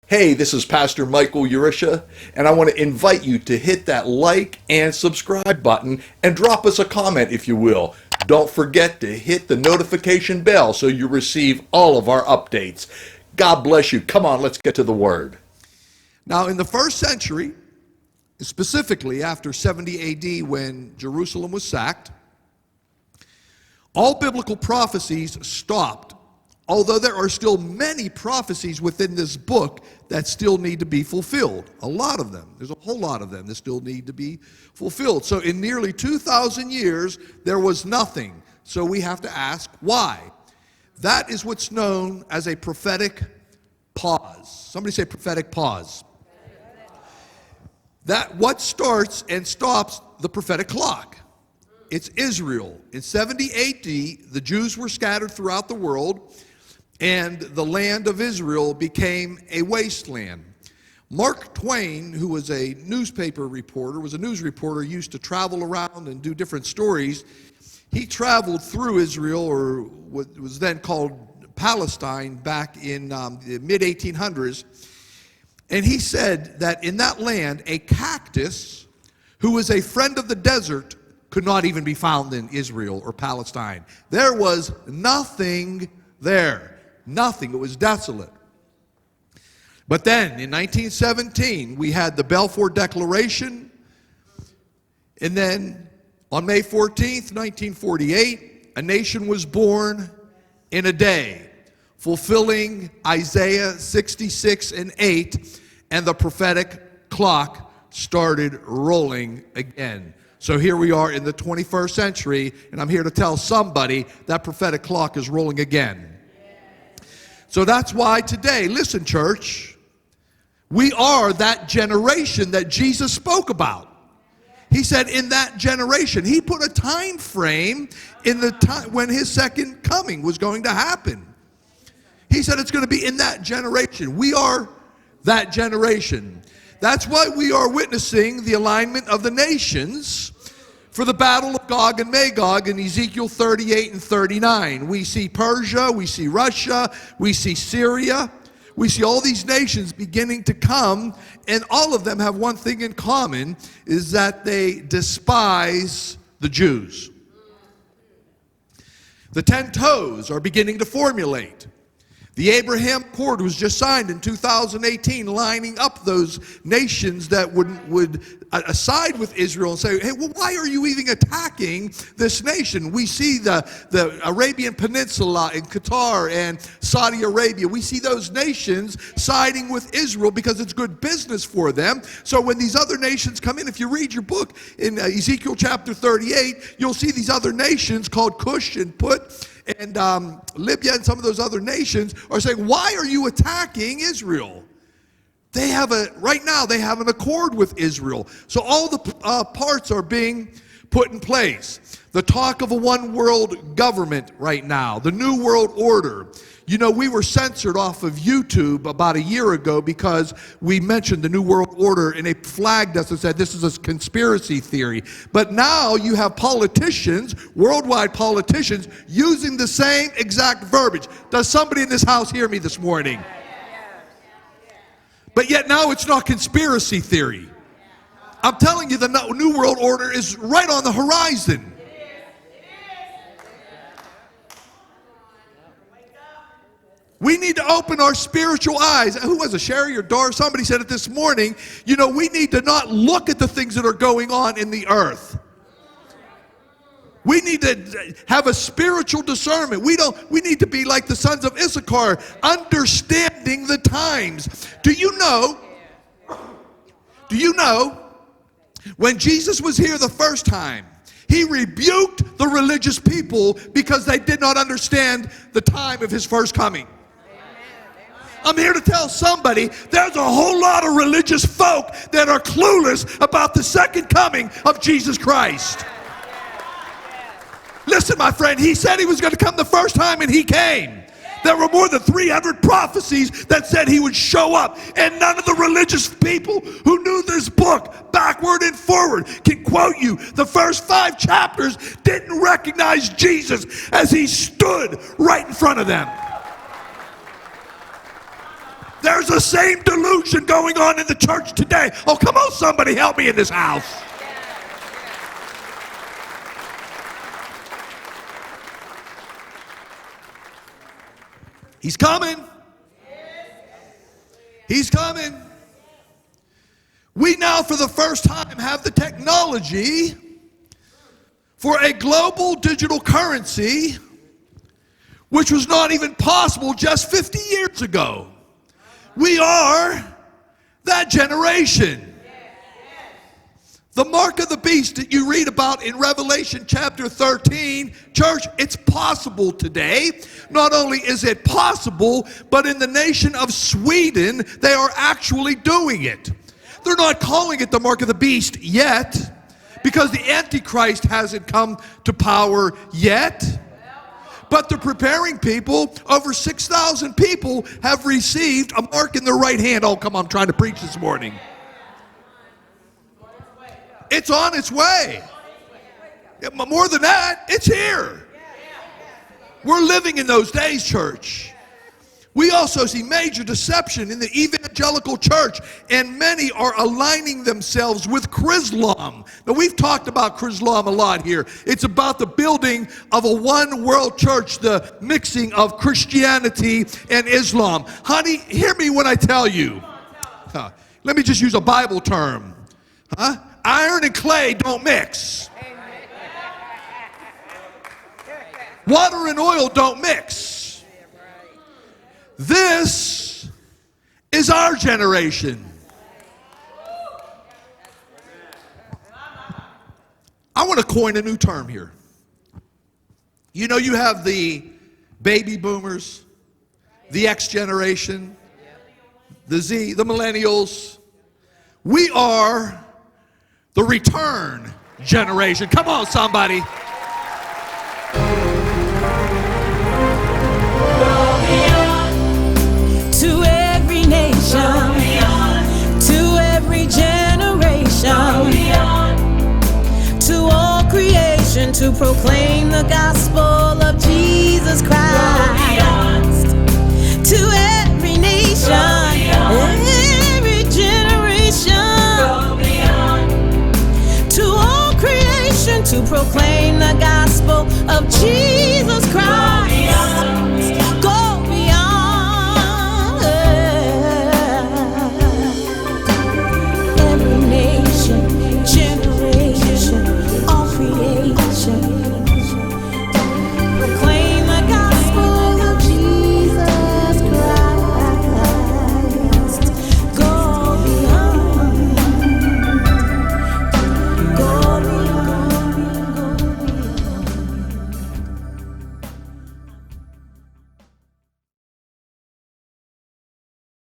Hey, this is Pastor Michael Urisha, and I want to invite you to hit that like and subscribe button and drop us a comment if you will. Don't forget to hit the notification bell so you receive all of our updates. God bless you. Come on, let's get to the Word. Now, in the first century, specifically after 70 AD when Jerusalem was sacked, all biblical prophecies stopped. Although there are still many prophecies within this book that still need to be fulfilled. A lot of them. There's a whole lot of them that still need to be fulfilled. So in nearly 2,000 years, there was nothing. So we have to ask why. That is what's known as a prophetic pause. Somebody say prophetic pause. That what starts and stops the prophetic clock. It's Israel. In 70 AD, the Jews were scattered throughout the world, and the land of Israel became a wasteland. Mark Twain, who was a newspaper reporter, was a news reporter, used to travel around and do different stories. He traveled through Israel, or what was then called Palestine, back in the mid-1800s. And he said that in that land, a cactus who was a friend of the desert could not even be found in Israel or Palestine. There was nothing there. Nothing. It was desolate. But then in 1917, we had the Balfour Declaration. And then on May 14th, 1948, a nation was born in a day, fulfilling Isaiah 66 and 8, and the prophetic clock started rolling again. So here we are in the 21st century, and I'm here to tell somebody that prophetic clock is rolling again. So that's why today, listen, church, we are that generation that Jesus spoke about. He said in that generation, he put a time frame in the time when his second coming was going to happen. He said it's going to be in that generation. We are that generation. That's why we are witnessing the alignment of the nations for the battle of Gog and Magog in Ezekiel 38 and 39. We see Persia, we see Russia, we see Syria. We see all these nations beginning to come, and all of them have one thing in common, is that they despise the Jews. The 10 toes are beginning to formulate. The Abraham Accord was just signed in 2018, lining up those nations that would side with Israel and say, hey, well, why are you even attacking this nation? We see the Arabian Peninsula and Qatar and Saudi Arabia. We see those nations siding with Israel because it's good business for them. So when these other nations come in, if you read your book in Ezekiel chapter 38, you'll see these other nations called Cush and Put and Libya and some of those other nations are saying, why are you attacking Israel? Right now they have an accord with Israel. So all the parts are being put in place. The talk of a one world government right now, the new world order. You know, we were censored off of YouTube about a year ago because we mentioned the New World Order, and they flagged us and said this is a conspiracy theory. But now you have politicians, worldwide politicians, using the same exact verbiage. Does somebody in this house hear me this morning? But yet now it's not conspiracy theory. I'm telling you, the New World Order is right on the horizon. We need to open our spiritual eyes. Who was it, Sherry or Dar? Somebody said it this morning. You know, we need to not look at the things that are going on in the earth. We need to have a spiritual discernment. We need to be like the sons of Issachar, understanding the times. Do you know, when Jesus was here the first time, he rebuked the religious people because they did not understand the time of his first coming. I'm here to tell somebody there's a whole lot of religious folk that are clueless about the second coming of Jesus Christ. Listen, my friend, he said he was going to come the first time, and he came. There were more than 300 prophecies that said he would show up, and none of the religious people who knew this book backward and forward can quote you. The first 5 chapters didn't recognize Jesus as he stood right in front of them. There's the same delusion going on in the church today. Oh, come on, somebody help me in this house. He's coming. He's coming. We now, for the first time, have the technology for a global digital currency, which was not even possible just 50 years ago. We are that generation. The mark of the beast that you read about in Revelation chapter 13, church, it's possible today. Not only is it possible, but in the nation of Sweden, they are actually doing it. They're not calling it the mark of the beast yet, because the Antichrist hasn't come to power yet. But they're preparing people. Over 6,000 people have received a mark in their right hand. Oh, come on, I'm trying to preach this morning. It's on its way. More than that, it's here. We're living in those days, church. We also see major deception in the evangelical church, and many are aligning themselves with Chrislam. Now, we've talked about Chrislam a lot here. It's about the building of a one world church, the mixing of Christianity and Islam. Honey, hear me when I tell you. Let me just use a Bible term. Iron and clay don't mix. Water and oil don't mix. This is our generation. I want to coin a new term here. You know, you have the baby boomers, the X generation, the Z, the millennials. We are the return generation. Come on, somebody. To every nation, to every generation, to all creation, to proclaim the gospel of Jesus Christ.